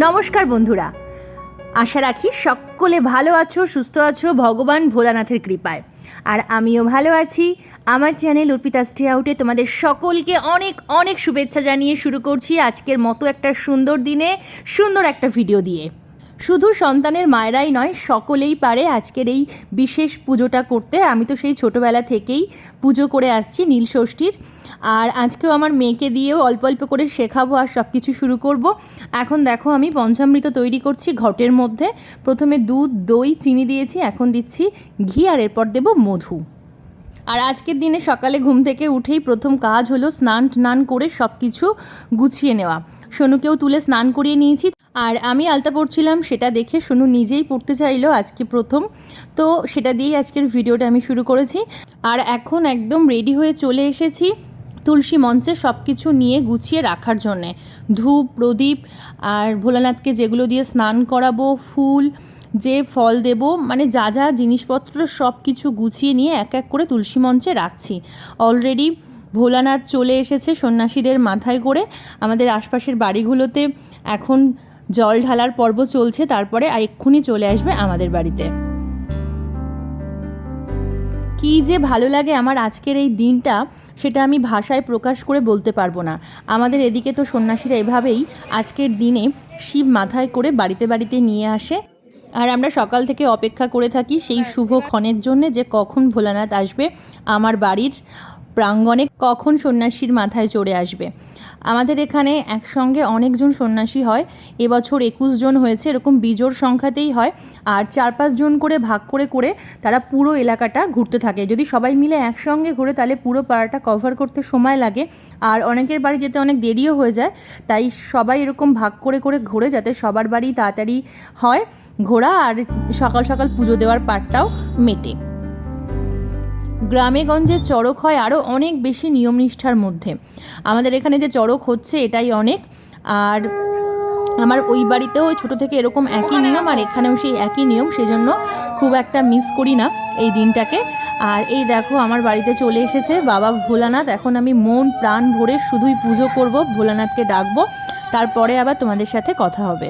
নমস্কার বন্ধুরা, আশা রাখি সকলে ভালো আছো, সুস্থ আছো ভগবান ভোলানাথের কৃপায়। আর আমিও ভালো আছি। আমার চ্যানেল অর্পিতা স্টে আউটে তোমাদের সকলকে অনেক অনেক শুভেচ্ছা জানিয়ে শুরু করছি আজকের মতো একটা সুন্দর দিনে সুন্দর একটা ভিডিও দিয়ে। শুধু সন্তানের মায়েরাই নয়, সকলেই পারে আজকের এই বিশেষ পুজোটা করতে। আমি তো সেই ছোটোবেলা থেকেই পুজো করে আসছি নীলষষ্ঠীর, আর আজকেও আমার মেয়েকে দিয়েও অল্প অল্প করে শেখাবো আর সব কিছু শুরু করব। এখন দেখো আমি পঞ্চামৃত তৈরি করছি ঘটের মধ্যে। প্রথমে দুধ, দই, চিনি দিয়েছি, এখন দিচ্ছি ঘি, আর এরপর দেবো মধু। আর আজকের দিনে সকালে ঘুম থেকে উঠেই প্রথম কাজ হলো স্নান করে সব কিছু গুছিয়ে নেওয়া। সোনুকেও তুলে স্নান করিয়ে নিয়েছি, আর আমি আলতা পড়ছিলাম, সেটা দেখে সোনু নিজেই পড়তে চাইলো আজকে প্রথম। তো সেটা দিয়েই আজকের ভিডিওটা আমি শুরু করেছি। আর এখন একদম রেডি হয়ে চলে এসেছি তুলসী মঞ্চে সব কিছু নিয়ে গুছিয়ে রাখার জন্যে। ধূপ, প্রদীপ আর ভোলানাথকে যেগুলো দিয়ে স্নান করাবো, ফুল, যে ফল দেব, মানে যা যা জিনিসপত্র সব কিছু গুছিয়ে নিয়ে এক এক করে তুলসী মঞ্চে রাখছি। অলরেডি ভোলানাথ চলে এসেছে সন্ন্যাসীদের মাথায় করে। আমাদের আশপাশের বাড়িগুলোতে এখন জল ঢালার পর্ব চলছে, তারপরে এক্ষুনি চলে আসবে আমাদের বাড়িতে। কী যে ভালো লাগে আমার আজকের এই দিনটা, সেটা আমি ভাষায় প্রকাশ করে বলতে পারবো না। আমাদের এদিকে তো সন্ন্যাসীরা এভাবেই আজকের দিনে শিব মাথায় করে বাড়িতে বাড়িতে নিয়ে আসে, আর আমরা সকাল থেকে অপেক্ষা করে থাকি সেই শুভ ক্ষণের জন্যে যে কখন ভোলানাথ আসবে আমার বাড়ির প্রাঙ্গণে, কখন সন্ন্যাসীর মাথায় চড়ে আসবে। আমাদের এখানে একসঙ্গে অনেকজন সন্ন্যাসী হয়, এবছর 21 জন হয়েছে, এরকম বিজোড় সংখ্যাতেই হয়। আর 4-5 জন করে ভাগ করে করে তারা পুরো এলাকাটা ঘুরতে থাকে। যদি সবাই মিলে একসঙ্গে ঘুরে তাহলে পুরো পাড়াটা কভার করতে সময় লাগে, আর অনেকের বাড়ি যেতে অনেক দেরিও হয়ে যায়। তাই সবাই এরকম ভাগ করে করে ঘোরে যাতে সবার বাড়ি তাড়াতাড়ি হয় ঘোরা, আর সকাল সকাল পুজো দেওয়ার পাটটাও মেটে। গ্রামে গঞ্জে চড়ক হয় আরও অনেক বেশি নিয়মনিষ্ঠার মধ্যে। আমাদের এখানে যে চড়ক হচ্ছে এটাই অনেক। আর আমার ওই বাড়িতেও ছোটো থেকে এরকম একই নিয়ম, আর এখানেও সেই একই নিয়ম, সেজন্য খুব একটা মিস করি না এই দিনটাকে। আর এই দেখো আমার বাড়িতে চলে এসেছে বাবা ভোলানাথ। এখন আমি মন প্রাণ ভরে শুধুই পুজো করব, ভোলানাথকে ডাকবো, তারপরে আবার তোমাদের সাথে কথা হবে।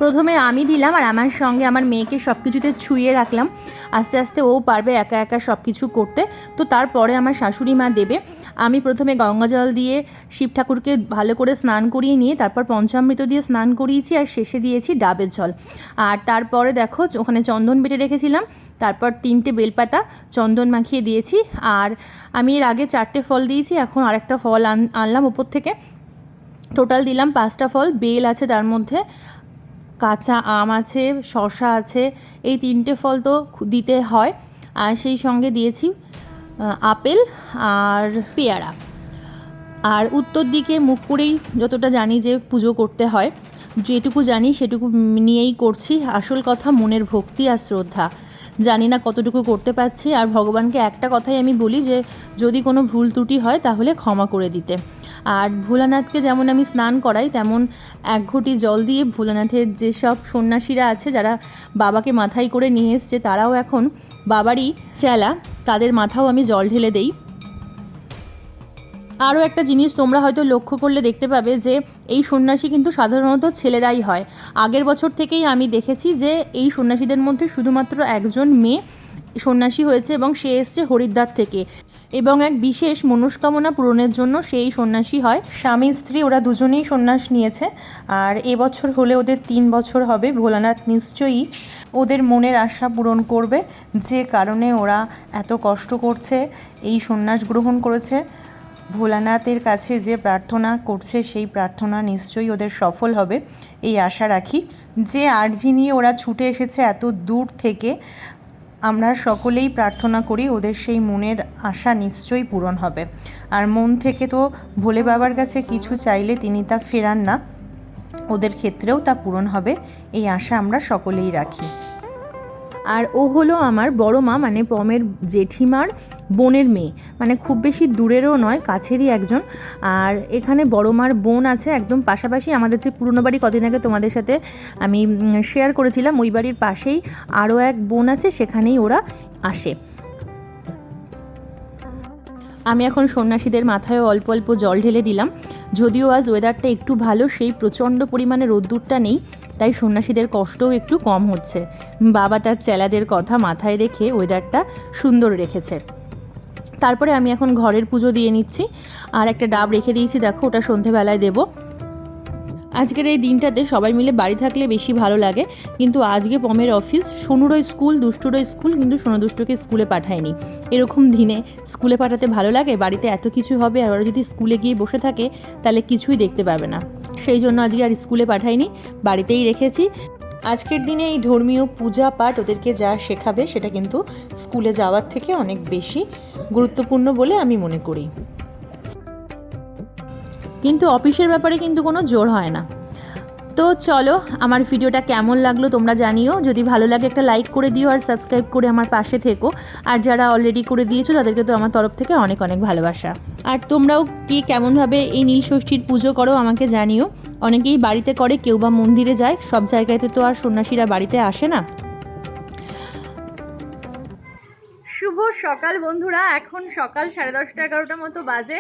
প্রথমে আমি দিলাম আর আমার সঙ্গে আমার মেয়েকে সব কিছুতে ছুঁয়ে রাখলাম, আস্তে আস্তে ও পারবে একা একা সব কিছু করতে। তো তারপরে আমার শাশুড়ি মা দেবে। আমি প্রথমে গঙ্গা জল দিয়ে শিব ঠাকুরকে ভালো করে স্নান করিয়ে নিয়ে তারপর পঞ্চামৃত দিয়ে স্নান করিয়েছি আর শেষে দিয়েছি ডাবের জল। আর তারপরে দেখো ওখানে চন্দন বেটে রেখেছিলাম, তারপর 3টে বেলপাতা চন্দন মাখিয়ে দিয়েছি। আর আমি এর আগে 4টে ফল দিয়েছি, এখন আরেকটা ফল আনলাম উপর থেকে। টোটাল দিলাম 5টা ফল, বেল আছে তার মধ্যে, কাঁচা আম আছে, শসা আছে, এই 3টে ফল তো দিতে হয়। আর সেই সঙ্গে দিয়েছি আপেল আর পেয়ারা। আর উত্তর দিকে মুখ করেই যতটা জানি যে পুজো করতে হয়, যেটুকু জানি সেটুকু নিয়েই করছি। আসল কথা মনের ভক্তি আর শ্রদ্ধা, জানি না কতটুকু করতে পারছি। আর ভগবানকে একটা কথাই আমি বলি যে যদি কোনো ভুল ত্রুটি হয় তাহলে ক্ষমা করে দিতে। আর ভোলানাথকে যেমন আমি স্নান করাই, তেমন 1 ঘটি জল দিয়ে ভোলানাথের যেসব সন্ন্যাসীরা আছে যারা বাবাকে মাথায় করে নিয়ে এসছে, তারাও এখন বাবারই চেলা, তাদের মাথাও আমি জল ঢেলে দেই। আরও একটা জিনিস তোমরা হয়তো লক্ষ্য করলে দেখতে পাবে যে এই সন্ন্যাসী কিন্তু সাধারণত ছেলেরাই হয়। আগের বছর থেকেই আমি দেখেছি যে এই সন্ন্যাসীদের মধ্যে শুধুমাত্র একজন মেয়ে সন্ন্যাসী হয়েছে এবং সে এসছে হরিদ্বার থেকে, এবং এক বিশেষ মনস্কামনা পূরণের জন্য সেই সন্ন্যাসী হয়। স্বামী স্ত্রী ওরা দুজনেই সন্ন্যাস নিয়েছে, আর এবছর হলে ওদের 3 বছর হবে। ভোলানাথ নিশ্চয়ই ওদের মনের আশা পূরণ করবে, যে কারণে ওরা এত কষ্ট করছে, এই সন্ন্যাস গ্রহণ করেছে। ভোলানাথের কাছে যে প্রার্থনা করছে সেই প্রার্থনা নিশ্চয়ই ওদের সফল হবে, এই আশা রাখি। যে আর্জি নিয়ে ওরা ছুটে এসেছে এত দূর থেকে, আমরা সকলেই প্রার্থনা করি ওদের সেই মনের আশা নিশ্চয়ই পূরণ হবে। আর মন থেকে তো ভোলে বাবার কাছে কিছু চাইলে তিনি তা ফেরান না, ওদের ক্ষেত্রেও তা পূরণ হবে, এই আশা আমরা সকলেই রাখি। আর ও হলো আমার বড় মা, মানে পমের জেঠিমার বোনের মেয়ে, মানে খুব বেশি দূরেরও নয়, কাছেরই একজন। আর এখানে বড় মার বোন আছে একদম পাশাপাশি, আমাদের যে পুরনো বাড়ি কদিন আগে তোমাদের সাথে আমি শেয়ার করেছিলাম, ওই বাড়ির পাশেই আরও এক বোন আছে, সেখানেই ওরা আসে। আমি এখন সন্ন্যাসীদের মাথায়ও অল্প অল্প জল ঢেলে দিলাম। যদিও আজ ওয়েদারটা একটু ভালো, সেই প্রচণ্ড পরিমাণে রোদ্দুরটা নেই, তাই সন্ন্যাসীদের কষ্টও একটু কম হচ্ছে। বাবা তার চেলাদের কথা মাথায় রেখে ওয়েদারটা সুন্দর রেখেছে। তারপরে আমি এখন ঘরের পুজো দিয়ে নিচ্ছি, আর একটা ডাব রেখে দিয়েছি, দেখো ওটা সন্ধেবেলায় দেবো। আজকের এই দিনটাতে সবাই মিলে বাড়ি থাকলে বেশি ভালো লাগে, কিন্তু আজকে পমের অফিস, সোনুরও স্কুল, দুষ্টুরও স্কুল, কিন্তু সোনু দুষ্টুকে স্কুলে পাঠায়নি। এরকম দিনে স্কুলে পাঠাতে ভালো লাগে? বাড়িতে এত কিছু হবে আর ওরা যদি স্কুলে গিয়ে বসে থাকে তাহলে কিছুই দেখতে পাবে না। সেই জন্য আজকে আর স্কুলে পাঠাইনি, বাড়িতেই রেখেছি। আজকের দিনে এই ধর্মীয় পূজা পাঠ ওদেরকে যা শেখাবে সেটা কিন্তু স্কুলে যাওয়ার থেকে অনেক বেশি গুরুত্বপূর্ণ বলে আমি মনে করি। কিন্তু অফিসের ব্যাপারে কিন্তু কোনো জোর হয় না। তো চলো, আমার ভিডিওটা কেমন লাগলো তোমরা জানিও। যদি ভালো লাগে একটা লাইক করে দিও আর সাবস্ক্রাইব করে আমার পাশে থেকো। আর যারা অলরেডি করে দিয়েছো তাদেরকে তো আমার তরফ থেকে অনেক অনেক ভালোবাসা। আর তোমরাও কি কেমনভাবে এই নীল ষষ্ঠীর পুজো করো আমাকে জানিও। অনেকেই বাড়িতে করে, কেউ বা মন্দিরে যায়, সব জায়গাতে তো আর সন্ন্যাসীরা বাড়িতে আসে না। শুভ সকাল বন্ধুরা, এখন সকাল 10:30-11টার মতো বাজে,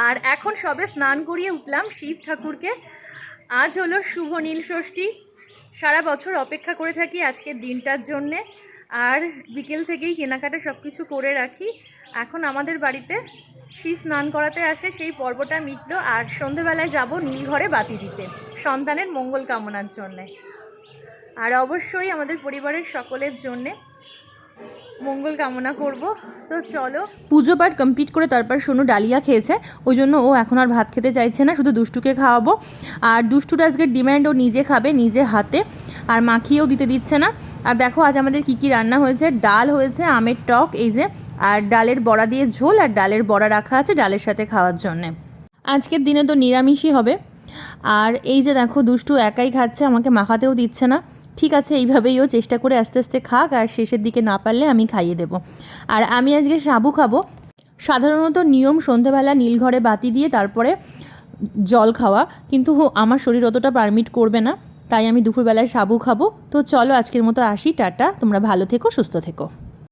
আর এখন সবে স্নান করিয়ে উঠলাম শিব ঠাকুরকে। আজ হলো শুভ নীল ষষ্ঠী, সারা বছর অপেক্ষা করে থাকি আজকের দিনটার জন্যে, আর বিকেল থেকেই কেনাকাটা সব কিছু করে রাখি। এখন আমাদের বাড়িতে শিব স্নান করাতে আসে, সেই পর্বটা মিটলো, আর সন্ধেবেলায় যাব নীল ঘরে বাতি দিতে সন্তানের মঙ্গল কামনার জন্যে, আর অবশ্যই আমাদের পরিবারের সকলের জন্যে মঙ্গল কামনা করব। তো চলো, পুজো পাঠ কমপ্লিট করে তারপর সোনু ডালিয়া খেয়েছে, ওই জন্য ও এখন আর ভাত খেতে চাইছে না, শুধু দুষ্টুকে খাওয়াবো। আর দুষ্টুটা আজকে ডিমান্ড ও নিজে খাবে নিজে হাতে, আর মাখিয়েও দিতে দিচ্ছে না। আর দেখো আজ আমাদের কী কী রান্না হয়েছে। ডাল হয়েছে, আমের টক, এই যে, আর ডালের বড়া দিয়ে ঝোল, আর ডালের বড়া রাখা আছে ডালের সাথে খাওয়ার জন্যে। আজকের দিনে তো নিরামিষই হবে। আর এই যে দেখো দুষ্টু একাই খাচ্ছে, আমাকে মাখাতেও দিচ্ছে না। ঠিক আছে, এইভাবেই ও চেষ্টা করে আস্তে আস্তে খাক, আর শেষের দিকে না পারলে আমি খাইয়ে দেবো। আর আমি আজকে সাবু খাবো। সাধারণত নিয়ম সন্ধ্যাবেলা নীলঘরে বাতি দিয়ে তারপরে জল খাওয়া, কিন্তু আমার শরীর অতটা পারমিট করবে না, তাই আমি দুপুরবেলায় সাবু খাবো। তো চলো আজকের মতো আসি, টাটা, তোমরা ভালো থেকো, সুস্থ থেকো।